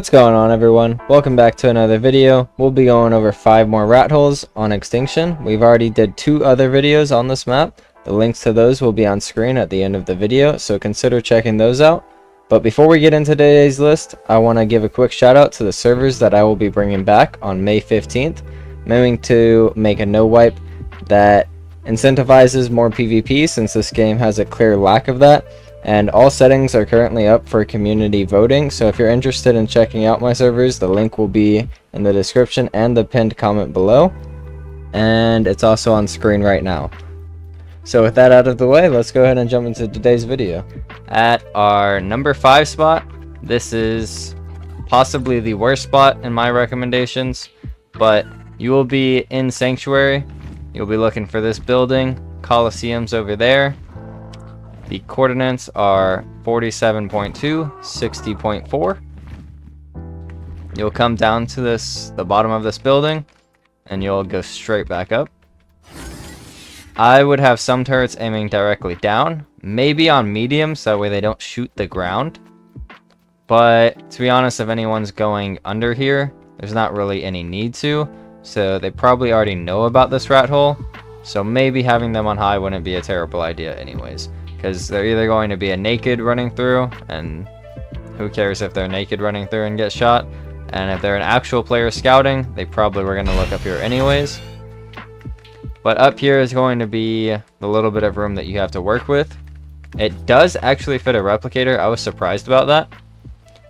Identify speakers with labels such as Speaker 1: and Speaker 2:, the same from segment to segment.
Speaker 1: What's going on, everyone? Welcome back to another video. We'll be going over 5 more rat holes on Extinction. We've already did 2 other videos on this map. The links to those will be on screen at the end of the video, so consider checking those out. But before we get into today's list, I want to give a quick shout out to the servers that I will be bringing back on May 15th. I'm aiming to make a no wipe that incentivizes more PvP, since this game has a clear lack of that. And all settings are currently up for community voting, so if you're interested in checking out my servers, the link will be in the description and the pinned comment below, and it's also on screen right now. So with that out of the way, let's go ahead and jump into today's video. At our number 5 spot, this is possibly the worst spot in my recommendations, but you will be in Sanctuary. You'll be looking for this building. Coliseum's over there. The coordinates are 47.2, 60.4. You'll come down to the bottom of this building, and you'll go straight back up. I would have some turrets aiming directly down, maybe on medium, so that way they don't shoot the ground. But to be honest, if anyone's going under here, there's not really any need to, so they probably already know about this rat hole, so maybe having them on high wouldn't be a terrible idea anyways. Because they're either going to be a naked running through, and who cares if they're naked running through and get shot, and if they're an actual player scouting, they probably were going to look up here anyways. But up here is going to be the little bit of room that you have to work with. It does actually fit a replicator. I was surprised about that.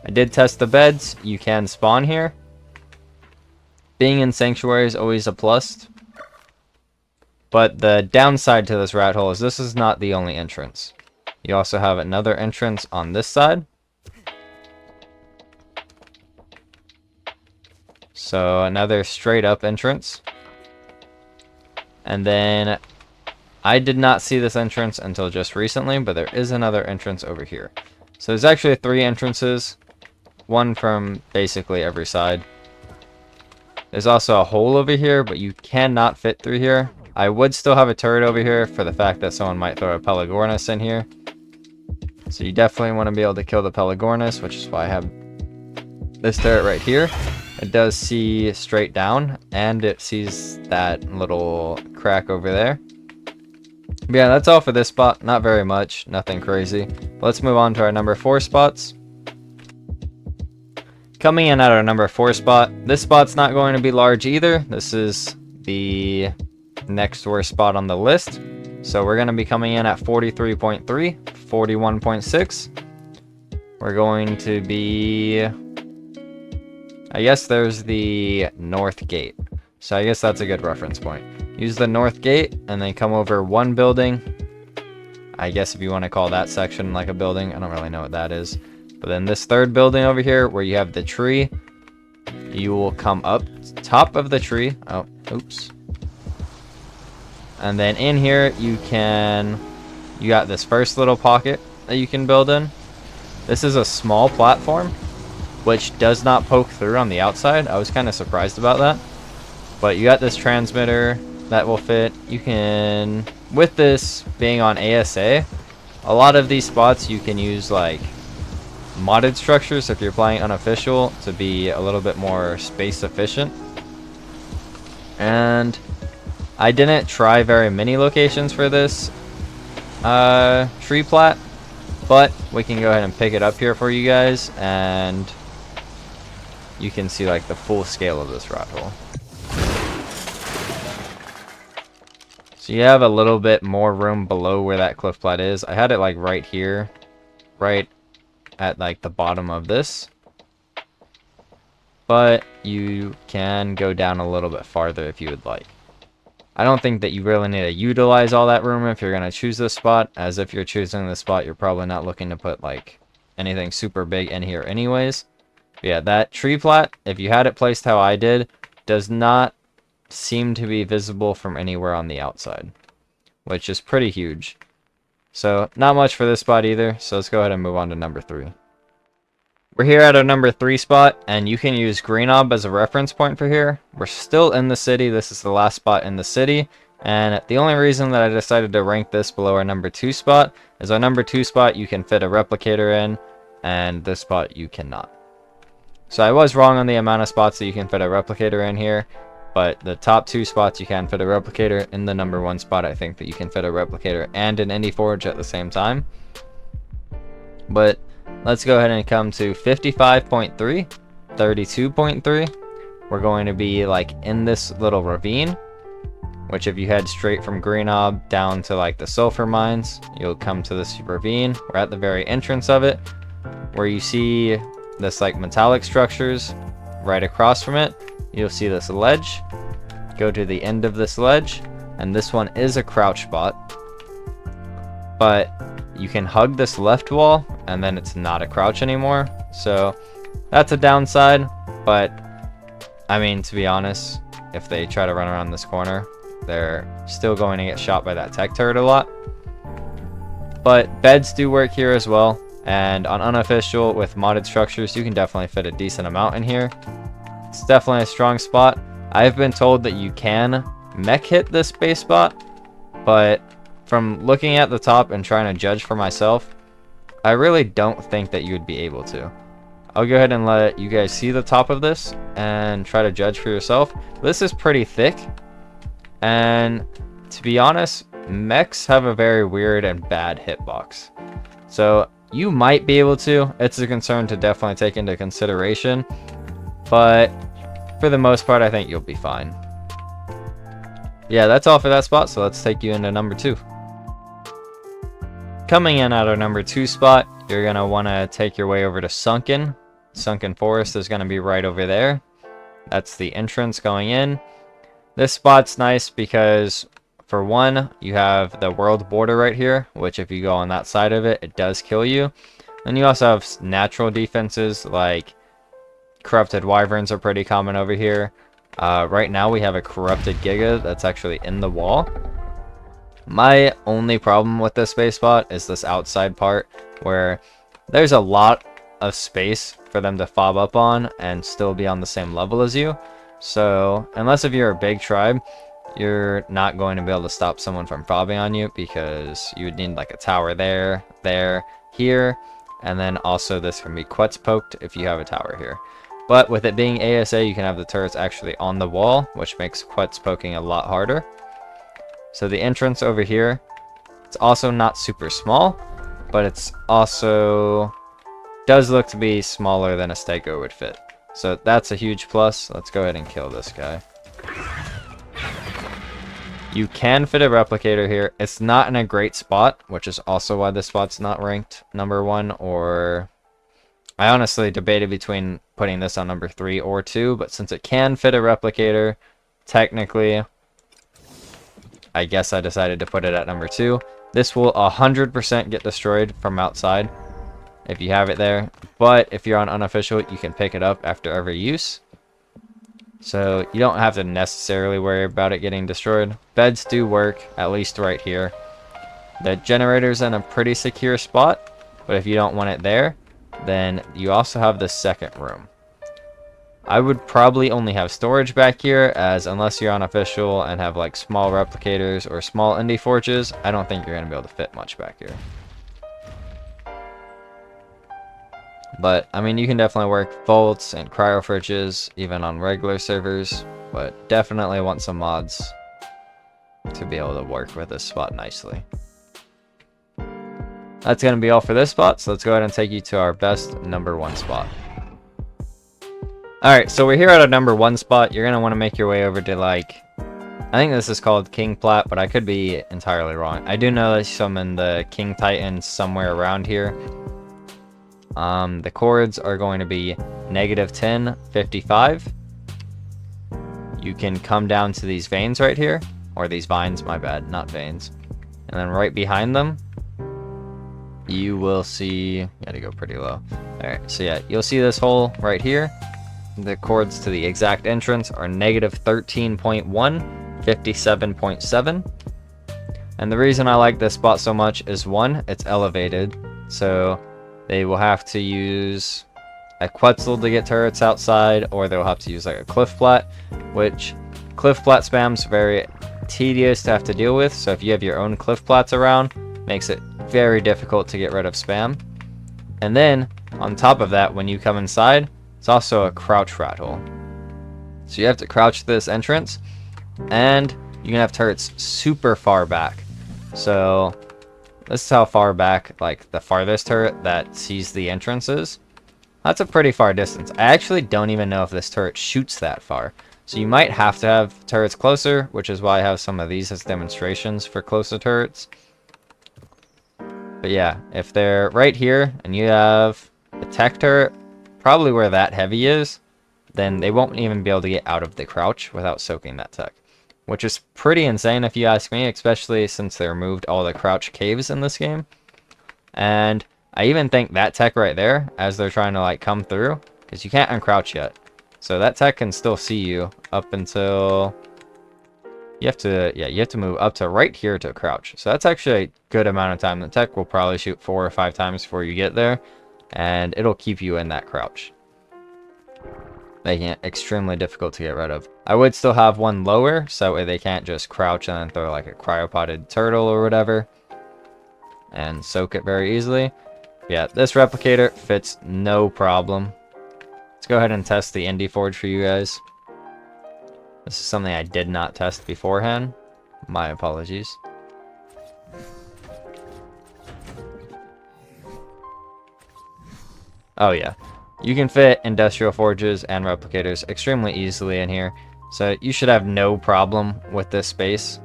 Speaker 1: I did test the beds. You can spawn here. Being in Sanctuary is always a plus. But the downside to this rat hole is this is not the only entrance. You also have another entrance on this side. So another straight up entrance. And then I did not see this entrance until just recently, but there is another entrance over here. So there's actually 3 entrances, one from basically every side. There's also a hole over here, but you cannot fit through here. I would still have a turret over here for the fact that someone might throw a Pelagornis in here. So you definitely want to be able to kill the Pelagornis, which is why I have this turret right here. It does see straight down, and it sees that little crack over there. But yeah, that's all for this spot. Not very much, nothing crazy. But let's move on to our number 4 spots. Coming in at our number 4 spot, this spot's not going to be large either. This is the next worst spot on the list, so we're going to be coming in at 43.3, 41.6. We're going to be, I guess there's the north gate, so I guess that's a good reference point. Use the north gate and then come over one building. I guess if you want to call that section like a building, I don't really know what that is. But then this third building over here where you have the tree, you will come up top of the tree. Oh, oops. And then in here, you got this first little pocket that you can build in. This is a small platform, which does not poke through on the outside. I was kind of surprised about that. But you got this transmitter that will fit. You can, with this being on ASA, a lot of these spots you can use like modded structures if you're playing unofficial to be a little bit more space efficient. And I didn't try very many locations for this tree plat, but we can go ahead and pick it up here for you guys, and you can see like the full scale of this rat hole. So you have a little bit more room below where that cliff plat is. I had it like right here, right at like the bottom of this, but you can go down a little bit farther if you would like. I don't think that you really need to utilize all that room if you're going to choose this spot, as if you're choosing this spot, you're probably not looking to put like anything super big in here anyways. But yeah, that tree plat, if you had it placed how I did, does not seem to be visible from anywhere on the outside, which is pretty huge. So not much for this spot either, so let's go ahead and move on to number 3. We're here at our number 3 spot, and you can use Greenob as a reference point for here. We're still in the city. This is the last spot in the city, and the only reason that I decided to rank this below our number 2 spot is our number 2 spot you can fit a replicator in, and this spot you cannot. So I was wrong on the amount of spots that you can fit a replicator in here, but the top 2 spots you can fit a replicator. In the number 1 spot, I think that you can fit a replicator and an indie forge at the same time. But let's go ahead and come to 55.3, 32.3. We're going to be like in this little ravine, which if you head straight from Greenob down to like the sulfur mines, you'll come to this ravine. We're at the very entrance of it, where you see this like metallic structures. Right across from it, you'll see this ledge. Go to the end of this ledge, and this one is a crouch spot, but you can hug this left wall and then it's not a crouch anymore, so that's a downside. But I mean, to be honest, if they try to run around this corner, they're still going to get shot by that tech turret a lot. But beds do work here as well, and on unofficial with modded structures, you can definitely fit a decent amount in here. It's definitely a strong spot. I've been told that you can mech hit this base spot, but from looking at the top and trying to judge for myself, I really don't think that you would be able to. I'll go ahead and let you guys see the top of this and try to judge for yourself. This is pretty thick, and to be honest, mechs have a very weird and bad hitbox. So you might be able to. It's a concern to definitely take into consideration, but for the most part, I think you'll be fine. Yeah, that's all for that spot, so let's take you into number 2. Coming in at our number 2 spot, you're going to want to take your way over to Sunken. Sunken Forest is going to be right over there. That's the entrance going in. This spot's nice because, for one, you have the world border right here, which if you go on that side of it, it does kill you. Then you also have natural defenses, like corrupted wyverns are pretty common over here. Right now we have a corrupted giga that's actually in the wall. My only problem with this base spot is this outside part, where there's a lot of space for them to fob up on and still be on the same level as you. So unless if you're a big tribe, you're not going to be able to stop someone from fobbing on you, because you would need like a tower there, here, and then also this can be quetz poked if you have a tower here. But with it being ASA, you can have the turrets actually on the wall, which makes quetz poking a lot harder. So the entrance over here, it's also not super small, but it's also does look to be smaller than a stego would fit. So that's a huge plus. Let's go ahead and kill this guy. You can fit a replicator here. It's not in a great spot, which is also why this spot's not ranked number 1, or I honestly debated between putting this on number 3 or 2, but since it can fit a replicator, technically, I guess I decided to put it at number 2. This will 100% get destroyed from outside if you have it there, but if you're on unofficial, you can pick it up after every use. So you don't have to necessarily worry about it getting destroyed. Beds do work, at least right here. The generator's in a pretty secure spot, but if you don't want it there, then you also have the second room. I would probably only have storage back here, as unless you're unofficial and have like small replicators or small indie forges, I don't think you're going to be able to fit much back here. But I mean, you can definitely work vaults and cryo fridges even on regular servers, but definitely want some mods to be able to work with this spot nicely. That's going to be all for this spot, so let's go ahead and take you to our best number 1 spot. Alright, so we're here at our number 1 spot. You're going to want to make your way over to, like, I think this is called King Plat, but I could be entirely wrong. I do know there's some in the King Titan somewhere around here. The chords are going to be -10, 55. You can come down to these veins right here, or these vines, my bad, not veins. And then right behind them, you will see, gotta go pretty low. Alright, so yeah, you'll see this hole right here. The chords to the exact entrance are -13.1, 57.7. And the reason I like this spot so much is, one, it's elevated, so they will have to use a Quetzal to get turrets outside, or they'll have to use like a Cliff Plat, which Cliff Plat spam's very tedious to have to deal with, so if you have your own Cliff Plats around, makes it very difficult to get rid of spam. And then, on top of that, when you come inside, It's also a crouch rat hole. So you have to crouch this entrance, and you can have turrets super far back. So this is how far back, like, the farthest turret that sees the entrance is. That's a pretty far distance. I actually don't even know if this turret shoots that far. So you might have to have turrets closer, which is why I have some of these as demonstrations for closer turrets. But yeah, if they're right here and you have a tech turret, probably where that heavy is, then they won't even be able to get out of the crouch without soaking that tech. Which is pretty insane if you ask me, especially since they removed all the crouch caves in this game. And I even think that tech right there, as they're trying to like come through, because you can't uncrouch yet. So that tech can still see you up until you have to move up to right here to crouch. So that's actually a good amount of time. The tech will probably shoot 4 or 5 times before you get there, and it'll keep you in that crouch, making it extremely difficult to get rid of. I would still have one lower, so that way they can't just crouch and then throw like a cryopoded turtle or whatever and soak it very easily. Yeah, this replicator fits no problem. Let's go ahead and test the Indie Forge for you guys. This is something I did not test beforehand. My apologies. Oh yeah, you can fit industrial forges and replicators extremely easily in here, so you should have no problem with this space,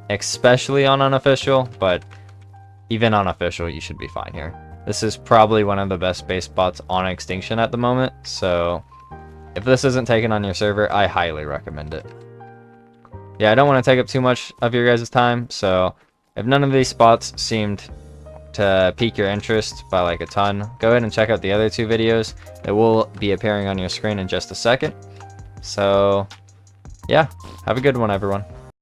Speaker 1: especially on unofficial, but even on official you should be fine here. This is probably one of the best base spots on Extinction at the moment, so if this isn't taken on your server, I highly recommend it. Yeah, I don't want to take up too much of your guys' time, so if none of these spots seemed to pique your interest by like a ton, go ahead and check out the other 2 videos. It will be appearing on your screen in just a second. So yeah, have a good one, everyone.